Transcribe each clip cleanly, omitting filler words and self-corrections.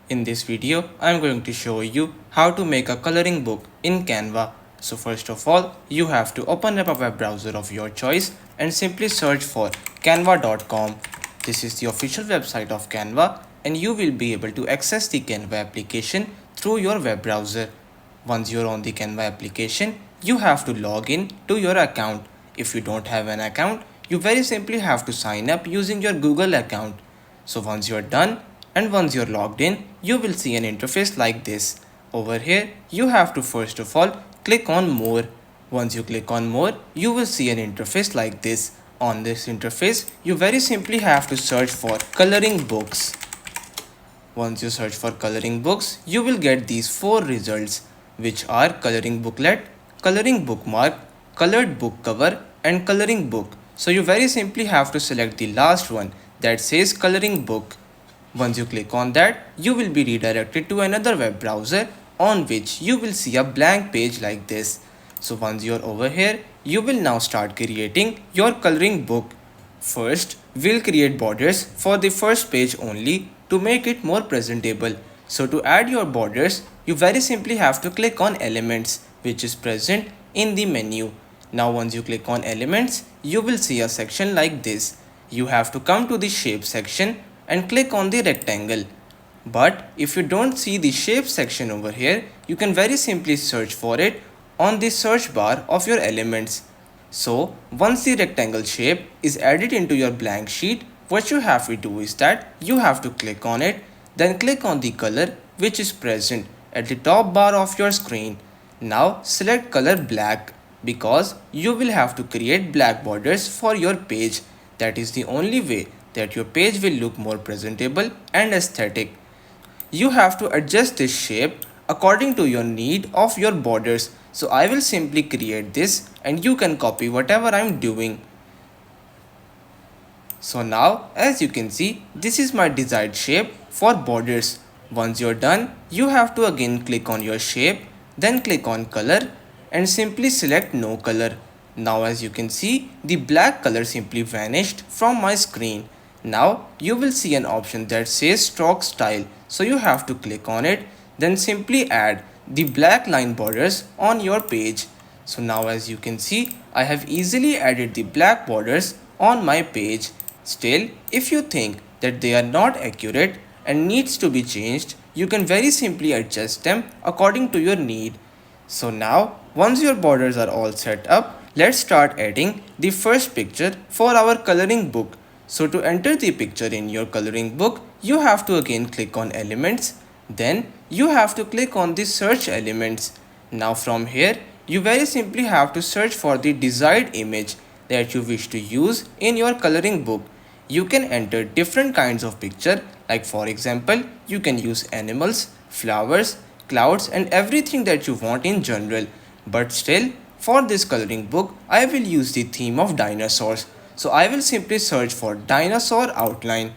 In this video, I am going to show you how to make a coloring book in Canva. So first of all, you have to open up a web browser of your choice and simply search for canva.com. This is the official website of Canva and you will be able to access the Canva application through your web browser. Once you're on the Canva application, you have to log in to your account. If you don't have an account, you very simply have to sign up using your Google account. So once you're done and once you're logged in, you will see an interface like this. Over here, you have to first of all click on more. Once you click on more, you will see an interface like this. On this interface, you very simply have to search for coloring books. Once you search for coloring books, you will get these four results, which are coloring booklet, coloring bookmark, colored book cover, and coloring book. So you very simply have to select the last one that says coloring book. Once you click on that, you will be redirected to another web browser on which you will see a blank page like this. So once you are over here, you will now start creating your coloring book. First, we'll create borders for the first page only to make it more presentable. So to add your borders, you very simply have to click on elements, which is present in the menu. Now once you click on elements, you will see a section like this. You have to come to the shape section and click on the rectangle. But if you don't see the shape section over here, you can very simply search for it on the search bar of your elements. So once the rectangle shape is added into your blank sheet, what you have to do is that you have to click on it, then click on the color which is present at the top bar of your screen. Now select color black because you will have to create black borders for your page. That is the only way that your page will look more presentable and aesthetic. You have to adjust this shape according to your need of your borders. So I will simply create this and you can copy whatever I am doing. So now as you can see, this is my desired shape for borders. Once you're done, you have to again click on your shape, then click on color and simply select no color. Now as you can see, the black color simply vanished from my screen. Now you will see an option that says stroke style. So you have to click on it, then simply add the black line borders on your page. So now as you can see, I have easily added the black borders on my page. Still, if you think that they are not accurate and needs to be changed, you can very simply adjust them according to your need. So now, once your borders are all set up, let's start adding the first picture for our coloring book. So to enter the picture in your coloring book, you have to again click on elements. Then you have to click on the search elements. Now from here, you very simply have to search for the desired image that you wish to use in your coloring book. You can enter different kinds of picture, like for example, you can use animals, flowers, clouds and everything that you want in general. But still, for this coloring book, I will use the theme of dinosaurs. So I will simply search for dinosaur outline.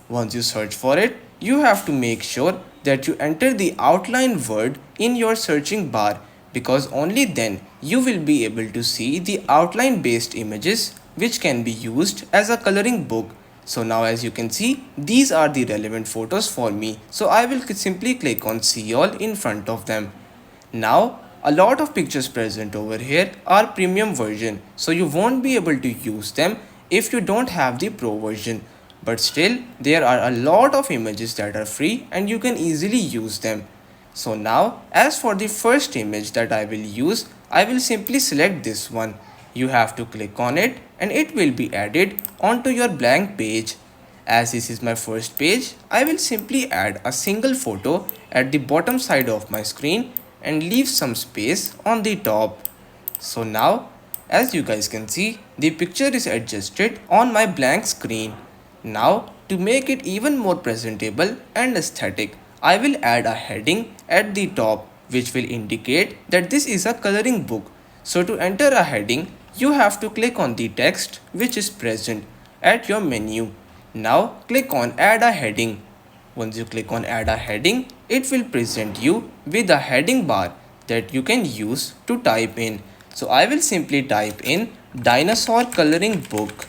Once you search for it, you have to make sure that you enter the outline word in your searching bar because only then you will be able to see the outline based images which can be used as a coloring book. So now as you can see, these are the relevant photos for me. So I will simply click on see all in front of them. Now a lot of pictures present over here are premium version, so you won't be able to use them if you don't have the pro version. But still, there are a lot of images that are free and you can easily use them. So now, as for the first image that I will use, I will simply select this one. You have to click on it and it will be added onto your blank page. As this is my first page, I will simply add a single photo at the bottom side of my screen and leave some space on the top. So now, as you guys can see, the picture is adjusted on my blank screen. Now, to make it even more presentable and aesthetic, I will add a heading at the top which will indicate that this is a coloring book. So to enter a heading, you have to click on the text which is present at your menu. Now click on add a heading. Once you click on add a heading, it will present you with a heading bar that you can use to type in. So I will simply type in dinosaur coloring book.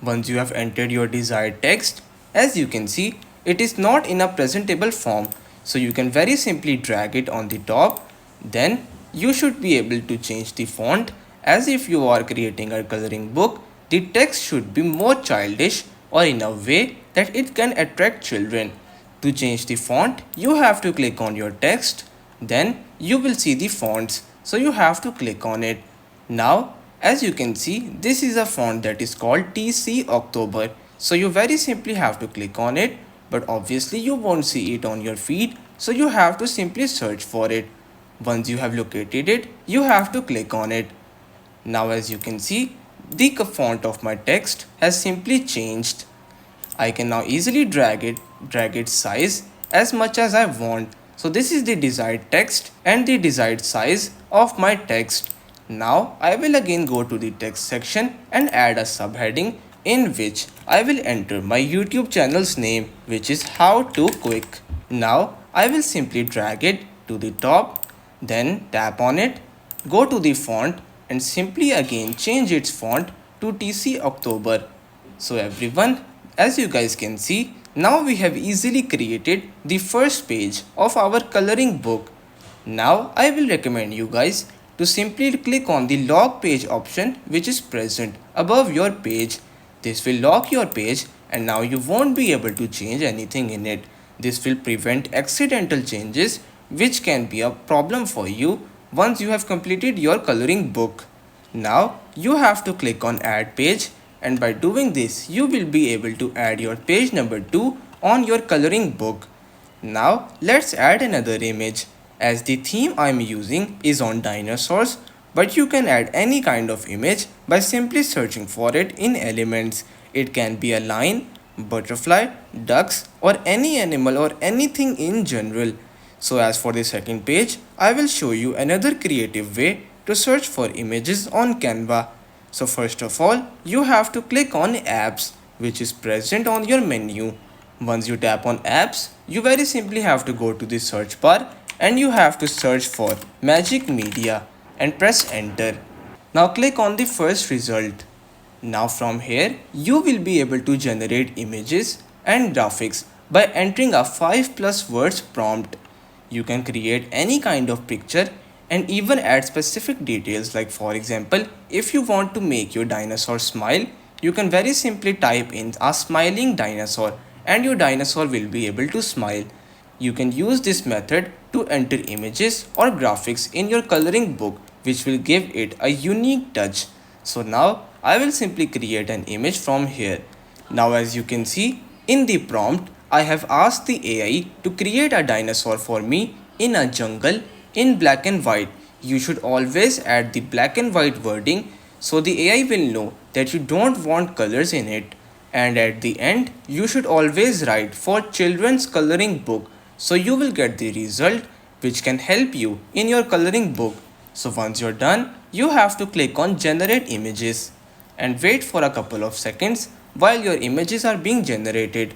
Once you have entered your desired text, as you can see, it is not in a presentable form. So you can very simply drag it on the top. Then you should be able to change the font. As if you are creating a coloring book, the text should be more childish or in a way that it can attract children. To change the font, you have to click on your text. Then you will see the fonts. So you have to click on it. Now, as you can see, this is a font that is called TC October. So you very simply have to click on it, but obviously you won't see it on your feed. So you have to simply search for it. Once you have located it, you have to click on it. Now as you can see, the font of my text has simply changed. I can now easily drag its size as much as I want. So this is the desired text and the desired size of my text. Now I will again go to the text section and add a subheading in which I will enter my YouTube channel's name, which is How to Quick. Now I will simply drag it to the top, then tap on it, go to the font and simply again change its font to TC October. So everyone, as you guys can see, now we have easily created the first page of our coloring book. Now I will recommend you guys to simply click on the lock page option which is present above your page. This will lock your page and now you won't be able to change anything in it. This will prevent accidental changes which can be a problem for you once you have completed your coloring book. Now you have to click on add page, and by doing this you will be able to add your page number 2 on your coloring book. Now let's add another image. As the theme I am using is on dinosaurs, but you can add any kind of image by simply searching for it in elements. It can be a lion, butterfly, ducks or any animal or anything in general. So as for the second page, I will show you another creative way to search for images on Canva. So first of all, you have to click on apps which is present on your menu. Once you tap on apps, you very simply have to go to the search bar and you have to search for Magic Media and press enter. Now click on the first result. Now from here, you will be able to generate images and graphics by entering a 5+ words prompt. You can create any kind of picture and even add specific details, like for example, if you want to make your dinosaur smile, you can very simply type in a smiling dinosaur and your dinosaur will be able to smile. You can use this method to enter images or graphics in your coloring book, which will give it a unique touch. So now I will simply create an image from here. Now as you can see, in the prompt I have asked the AI to create a dinosaur for me in a jungle in black and white. You should always add the black and white wording so the AI will know that you don't want colors in it. And at the end, you should always write for children's coloring book, so you will get the result which can help you in your coloring book. So once you're done, you have to click on generate images and wait for a couple of seconds while your images are being generated.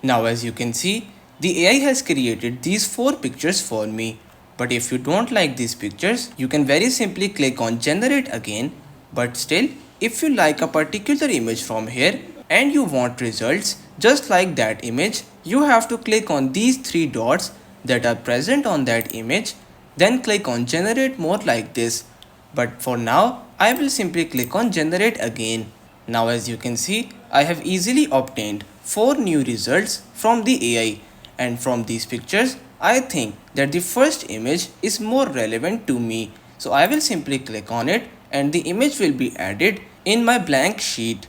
Now as you can see, the AI has created these 4 pictures for me. But if you don't like these pictures, you can very simply click on generate again. But still, if you like a particular image from here and you want results just like that image, you have to click on these 3 dots that are present on that image, then click on generate more like this. But for now, I will simply click on generate again. Now as you can see, I have easily obtained 4 new results from the AI, and from these pictures, I think that the first image is more relevant to me. So I will simply click on it and the image will be added in my blank sheet.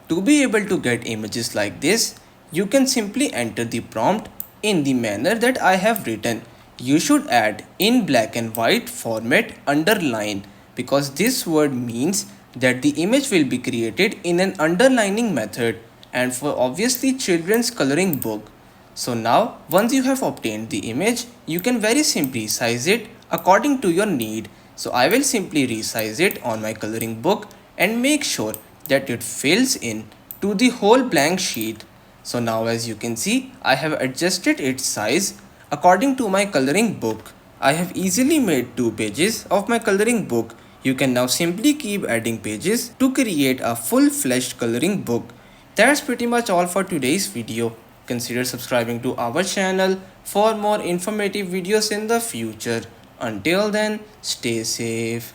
To be able to get images like this, you can simply enter the prompt in the manner that I have written. You should add in black and white format underline, because this word means that the image will be created in an underlining method and for obviously children's coloring book. So now once you have obtained the image, you can very simply size it according to your need. So I will simply resize it on my coloring book and make sure that it fills in to the whole blank sheet. So now as you can see, I have adjusted its size according to my coloring book. I have easily made 2 pages of my coloring book. You can now simply keep adding pages to create a full-fledged coloring book. That's pretty much all for today's video. Consider subscribing to our channel for more informative videos in the future. Until then, stay safe.